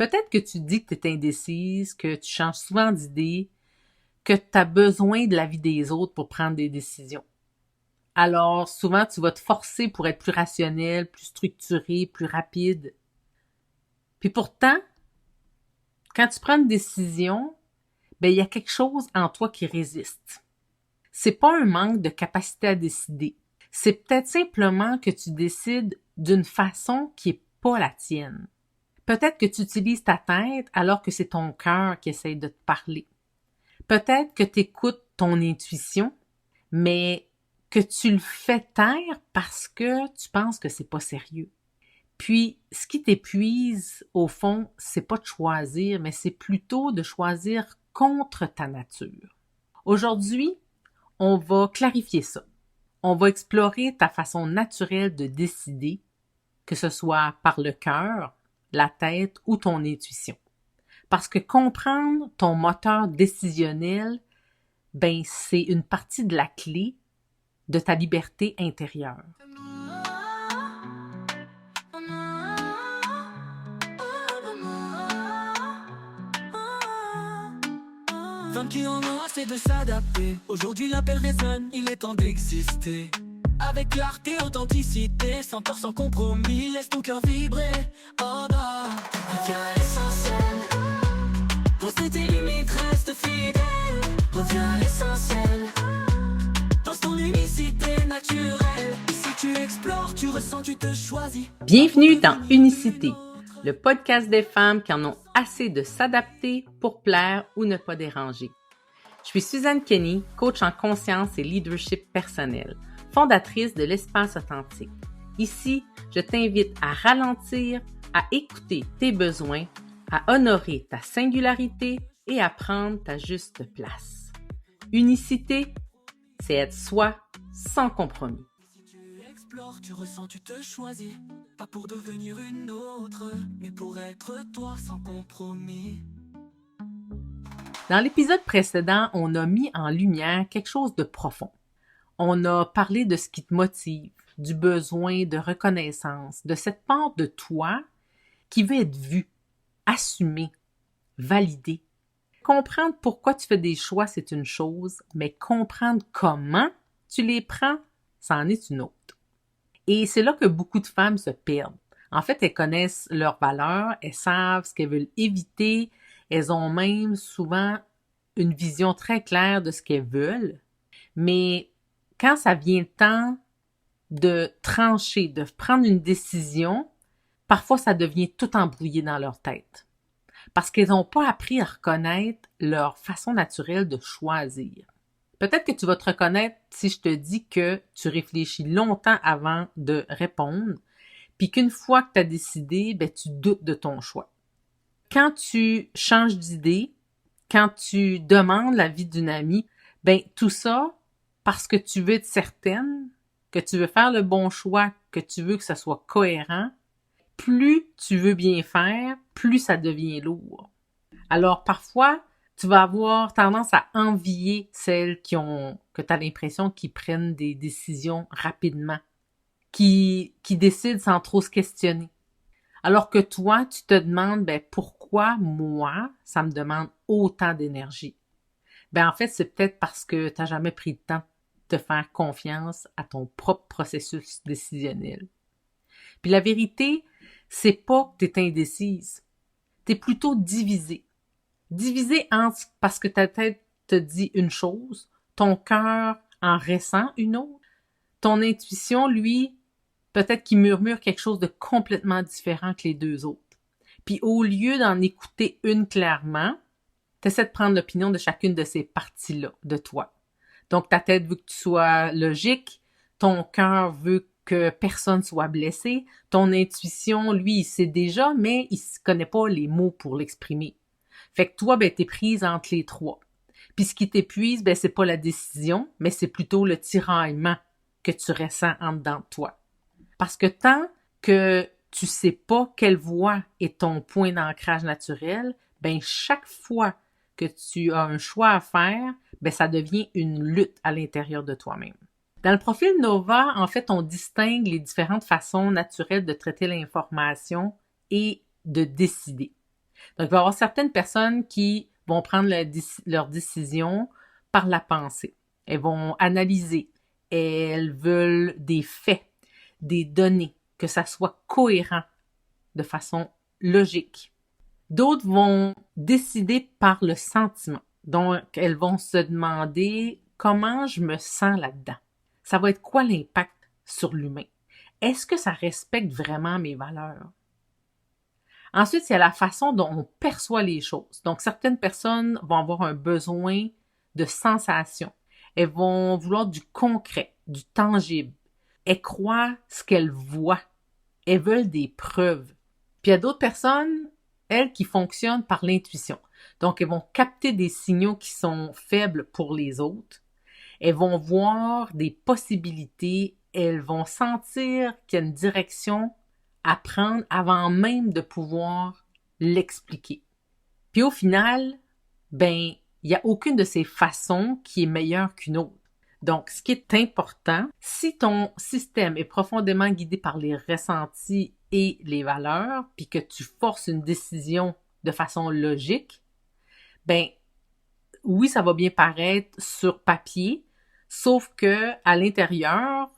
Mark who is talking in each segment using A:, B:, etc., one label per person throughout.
A: Peut-être que tu dis que tu es indécise, que tu changes souvent d'idée, que tu as besoin de l'avis des autres pour prendre des décisions. Alors, souvent, tu vas te forcer pour être plus rationnel, plus structuré, plus rapide. Puis pourtant, quand tu prends une décision, il y a quelque chose en toi qui résiste. C'est pas un manque de capacité à décider. C'est peut-être simplement que tu décides d'une façon qui est pas la tienne. Peut-être que tu utilises ta tête alors que c'est ton cœur qui essaie de te parler. Peut-être que tu écoutes ton intuition, mais que tu le fais taire parce que tu penses que c'est pas sérieux. Puis, ce qui t'épuise, au fond, c'est pas de choisir, mais c'est plutôt de choisir contre ta nature. Aujourd'hui, on va clarifier ça. On va explorer ta façon naturelle de décider, que ce soit par le cœur, la tête ou ton intuition. Parce que comprendre ton moteur décisionnel, c'est une partie de la clé de ta liberté intérieure.
B: Femme qui en a assez de s'adapter. Aujourd'hui l'appel résonne, il est temps d'exister. Avec clarté, authenticité, sans peur, sans compromis, laisse ton cœur vibrer. Oh bah, reviens à l'essentiel. Pose tes limites, reste fidèle. Reviens à l'essentiel. Dans ton unicité naturelle. Si tu explores, tu ressens, tu te choisis.
A: Bienvenue dans Unicité, le podcast des femmes qui en ont assez de s'adapter pour plaire ou ne pas déranger. Je suis Suzanne Kenny, coach en conscience et leadership personnel, fondatrice de l'Espace Authentique. Ici, je t'invite à ralentir, à écouter tes besoins, à honorer ta singularité et à prendre ta juste place. Unicité, c'est être soi sans compromis.
B: Tu ressens, tu te choisis. Pas pour devenir une autre, mais pour être toi sans compromis.
A: Dans l'épisode précédent, on a mis en lumière quelque chose de profond. On a parlé de ce qui te motive, du besoin de reconnaissance, de cette part de toi qui veut être vue, assumée, validée. Comprendre pourquoi tu fais des choix, c'est une chose, mais comprendre comment tu les prends, ça en est une autre. Et c'est là que beaucoup de femmes se perdent. En fait, elles connaissent leurs valeurs, elles savent ce qu'elles veulent éviter, elles ont même souvent une vision très claire de ce qu'elles veulent. Mais quand ça vient le temps de trancher, de prendre une décision, parfois ça devient tout embrouillé dans leur tête. Parce qu'elles n'ont pas appris à reconnaître leur façon naturelle de choisir. Peut-être que tu vas te reconnaître si je te dis que tu réfléchis longtemps avant de répondre, puis qu'une fois que tu as décidé, tu doutes de ton choix. Quand tu changes d'idée, quand tu demandes l'avis d'une amie, tout ça, parce que tu veux être certaine, que tu veux faire le bon choix, que tu veux que ça soit cohérent, plus tu veux bien faire, plus ça devient lourd. Alors parfois, tu vas avoir tendance à envier celles que tu as l'impression qu'ils prennent des décisions rapidement, qui décident sans trop se questionner. Alors que toi, tu te demandes, pourquoi moi, ça me demande autant d'énergie? En fait, c'est peut-être parce que tu n'as jamais pris le temps de faire confiance à ton propre processus décisionnel. Puis la vérité, c'est pas que tu es indécise. Tu es plutôt divisée. Divisée parce que ta tête te dit une chose, ton cœur en ressent une autre, ton intuition, lui, peut-être qu'il murmure quelque chose de complètement différent que les deux autres. Puis au lieu d'en écouter une clairement, tu essaies de prendre l'opinion de chacune de ces parties-là de toi. Donc ta tête veut que tu sois logique, ton cœur veut que personne soit blessé, ton intuition, lui, il sait déjà, mais il ne connaît pas les mots pour l'exprimer. Fait que toi, t'es prise entre les trois. Puis ce qui t'épuise, c'est pas la décision, mais c'est plutôt le tiraillement que tu ressens en dedans de toi. Parce que tant que tu sais pas quelle voie est ton point d'ancrage naturel, chaque fois que tu as un choix à faire, ça devient une lutte à l'intérieur de toi-même. Dans le profil Nova, en fait, on distingue les différentes façons naturelles de traiter l'information et de décider. Donc, il va y avoir certaines personnes qui vont prendre leur décision par la pensée. Elles vont analyser. Elles veulent des faits, des données, que ça soit cohérent de façon logique. D'autres vont décider par le sentiment. Donc, elles vont se demander comment je me sens là-dedans. Ça va être quoi l'impact sur l'humain? Est-ce que ça respecte vraiment mes valeurs? Ensuite, il y a la façon dont on perçoit les choses. Donc, certaines personnes vont avoir un besoin de sensation. Elles vont vouloir du concret, du tangible. Elles croient ce qu'elles voient. Elles veulent des preuves. Puis il y a d'autres personnes, elles, qui fonctionnent par l'intuition. Donc, elles vont capter des signaux qui sont faibles pour les autres. Elles vont voir des possibilités. Elles vont sentir qu'il y a une direction à prendre avant même de pouvoir l'expliquer. Puis au final, il n'y a aucune de ces façons qui est meilleure qu'une autre. Donc, ce qui est important, si ton système est profondément guidé par les ressentis et les valeurs, puis que tu forces une décision de façon logique, oui, ça va bien paraître sur papier, sauf que à l'intérieur,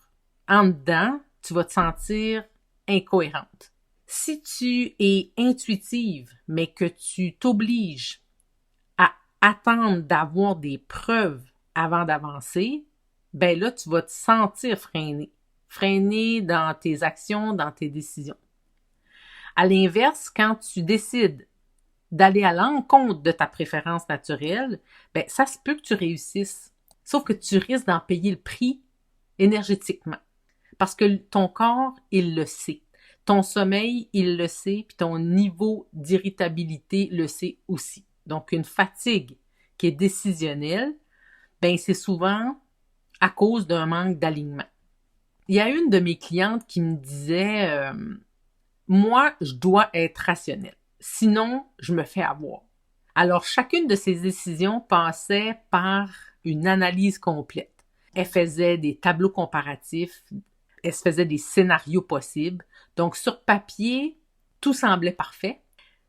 A: en dedans, tu vas te sentir incohérente. Si tu es intuitive, mais que tu t'obliges à attendre d'avoir des preuves avant d'avancer, là, tu vas te sentir freiné dans tes actions, dans tes décisions. À l'inverse, quand tu décides d'aller à l'encontre de ta préférence naturelle, ça se peut que tu réussisses, sauf que tu risques d'en payer le prix énergétiquement. Parce que ton corps, il le sait. Ton sommeil, il le sait, puis ton niveau d'irritabilité le sait aussi. Donc, une fatigue qui est décisionnelle, c'est souvent à cause d'un manque d'alignement. Il y a une de mes clientes qui me disait moi, je dois être rationnelle. Sinon, je me fais avoir. Alors, chacune de ces décisions passait par une analyse complète. Elle faisait des tableaux comparatifs, elle se faisait des scénarios possibles. Donc, sur papier, tout semblait parfait.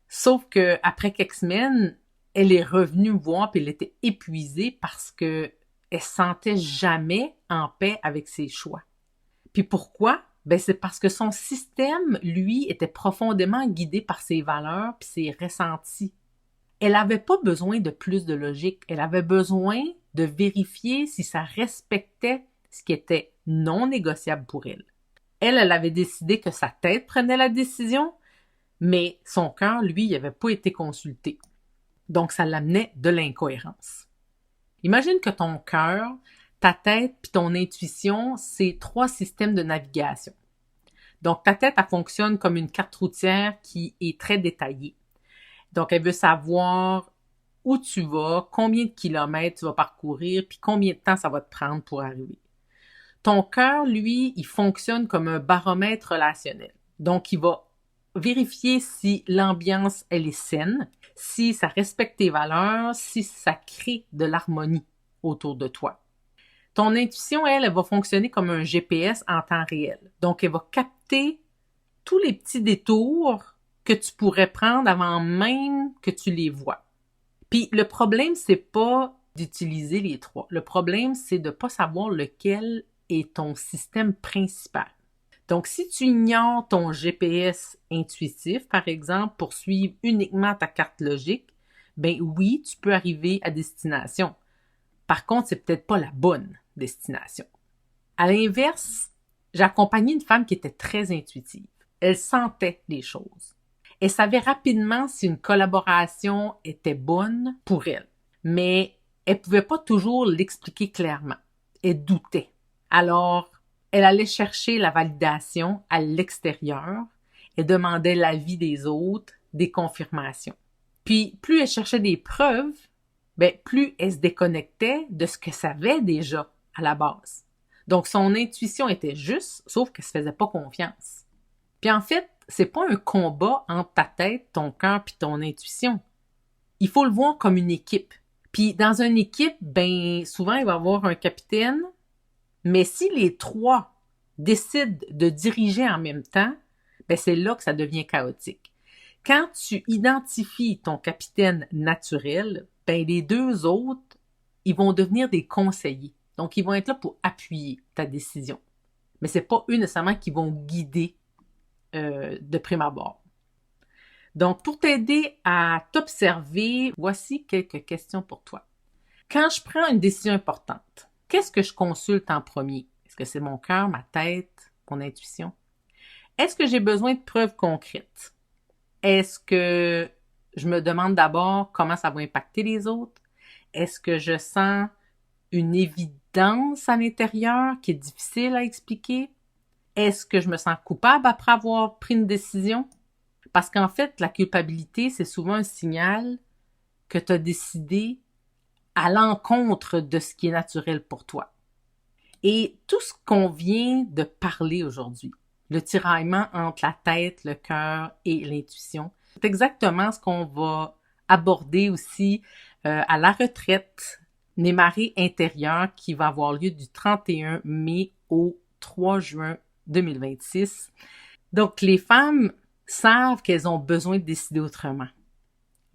A: Sauf que après quelques semaines, elle est revenue me voir puis elle était épuisée parce que elle se sentait jamais en paix avec ses choix. Puis pourquoi? C'est parce que son système, lui, était profondément guidé par ses valeurs puis ses ressentis. Elle n'avait pas besoin de plus de logique. Elle avait besoin de vérifier si ça respectait ce qui était non négociable pour elle. Elle avait décidé que sa tête prenait la décision, mais son cœur, lui, n'avait pas été consulté. Donc, ça l'amenait de l'incohérence. Imagine que ton cœur, ta tête puis ton intuition, c'est 3 systèmes de navigation. Donc, ta tête, elle fonctionne comme une carte routière qui est très détaillée. Donc, elle veut savoir où tu vas, combien de kilomètres tu vas parcourir, puis combien de temps ça va te prendre pour arriver. Ton cœur, lui, il fonctionne comme un baromètre relationnel. Donc, il va vérifier si l'ambiance, elle est saine, si ça respecte tes valeurs, si ça crée de l'harmonie autour de toi. Ton intuition, elle va fonctionner comme un GPS en temps réel. Donc, elle va capter tous les petits détours que tu pourrais prendre avant même que tu les vois. Puis, le problème, c'est pas d'utiliser les 3. Le problème, c'est de pas savoir lequel est ton système principal. Donc, si tu ignores ton GPS intuitif, par exemple, pour suivre uniquement ta carte logique, oui, tu peux arriver à destination. Par contre, c'est peut-être pas la bonne destination. À l'inverse, j'ai accompagné une femme qui était très intuitive. Elle sentait les choses. Elle savait rapidement si une collaboration était bonne pour elle, mais elle pouvait pas toujours l'expliquer clairement. Elle doutait. Alors, elle allait chercher la validation à l'extérieur. Elle demandait l'avis des autres, des confirmations. Puis, plus elle cherchait des preuves, plus elle se déconnectait de ce qu'elle savait déjà à la base. Donc, son intuition était juste, sauf qu'elle se faisait pas confiance. Puis en fait, c'est pas un combat entre ta tête, ton cœur puis ton intuition. Il faut le voir comme une équipe. Puis dans une équipe, souvent, il va y avoir un capitaine, mais si les 3 décident de diriger en même temps, c'est là que ça devient chaotique. Quand tu identifies ton capitaine naturel, ben les deux autres, ils vont devenir des conseillers. Donc, ils vont être là pour appuyer ta décision. Mais c'est pas eux nécessairement qui vont guider de prime abord. Donc, pour t'aider à t'observer, voici quelques questions pour toi. Quand je prends une décision importante, qu'est-ce que je consulte en premier? Est-ce que c'est mon cœur, ma tête, mon intuition? Est-ce que j'ai besoin de preuves concrètes? Est-ce que je me demande d'abord comment ça va impacter les autres? Est-ce que je sens une évidence à l'intérieur qui est difficile à expliquer? Est-ce que je me sens coupable après avoir pris une décision? Parce qu'en fait, la culpabilité, c'est souvent un signal que tu as décidé à l'encontre de ce qui est naturel pour toi. Et tout ce qu'on vient de parler aujourd'hui, le tiraillement entre la tête, le cœur et l'intuition, c'est exactement ce qu'on va aborder aussi à la retraite des marées intérieures qui va avoir lieu du 31 mai au 3 juin 2026. Donc, les femmes savent qu'elles ont besoin de décider autrement.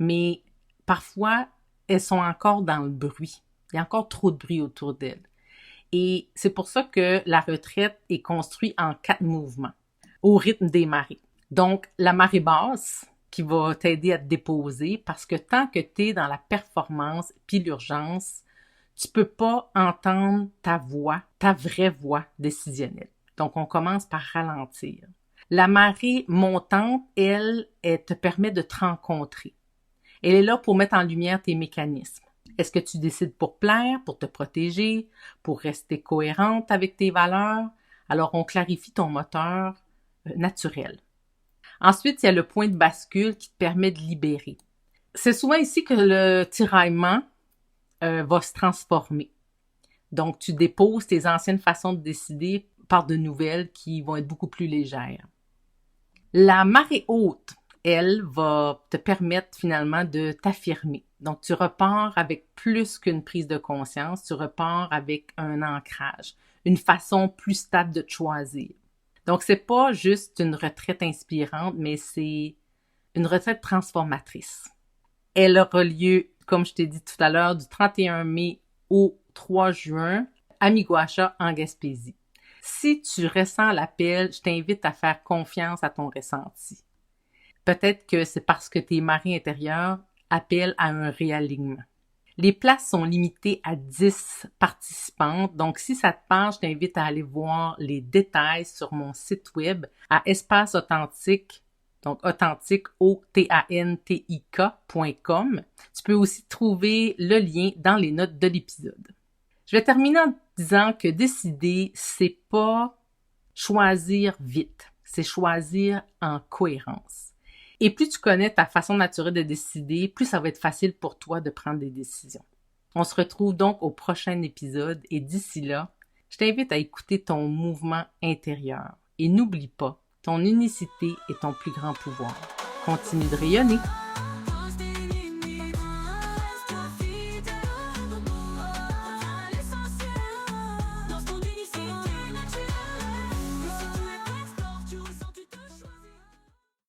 A: Mais parfois, elles sont encore dans le bruit. Il y a encore trop de bruit autour d'elles. Et c'est pour ça que la retraite est construite en 4 mouvements, au rythme des marées. Donc, la marée basse, qui va t'aider à te déposer, parce que tant que tu es dans la performance puis l'urgence, tu peux pas entendre ta voix, ta vraie voix décisionnelle. Donc, on commence par ralentir. La marée montante, elle te permet de te rencontrer. Elle est là pour mettre en lumière tes mécanismes. Est-ce que tu décides pour plaire, pour te protéger, pour rester cohérente avec tes valeurs? Alors, on clarifie ton moteur naturel. Ensuite, il y a le point de bascule qui te permet de libérer. C'est souvent ici que le tiraillement va se transformer. Donc, tu déposes tes anciennes façons de décider par de nouvelles qui vont être beaucoup plus légères. La marée haute, elle, va te permettre finalement de t'affirmer. Donc, tu repars avec plus qu'une prise de conscience, tu repars avec un ancrage, une façon plus stable de te choisir. Donc, c'est pas juste une retraite inspirante, mais c'est une retraite transformatrice. Elle aura lieu, comme je t'ai dit tout à l'heure, du 31 mai au 3 juin à Miguacha, en Gaspésie. Si tu ressens l'appel, je t'invite à faire confiance à ton ressenti. Peut-être que c'est parce que tes marées intérieures appellent à un réalignement. Les places sont limitées à 10 participantes, donc si ça te parle, je t'invite à aller voir les détails sur mon site web à Espace Authentique, donc authentique, authentik.com. Tu peux aussi trouver le lien dans les notes de l'épisode. Je vais terminer en disant que décider, c'est pas choisir vite, c'est choisir en cohérence. Et plus tu connais ta façon naturelle de décider, plus ça va être facile pour toi de prendre des décisions. On se retrouve donc au prochain épisode et d'ici là, je t'invite à écouter ton mouvement intérieur. Et n'oublie pas, ton unicité est ton plus grand pouvoir. Continue de rayonner!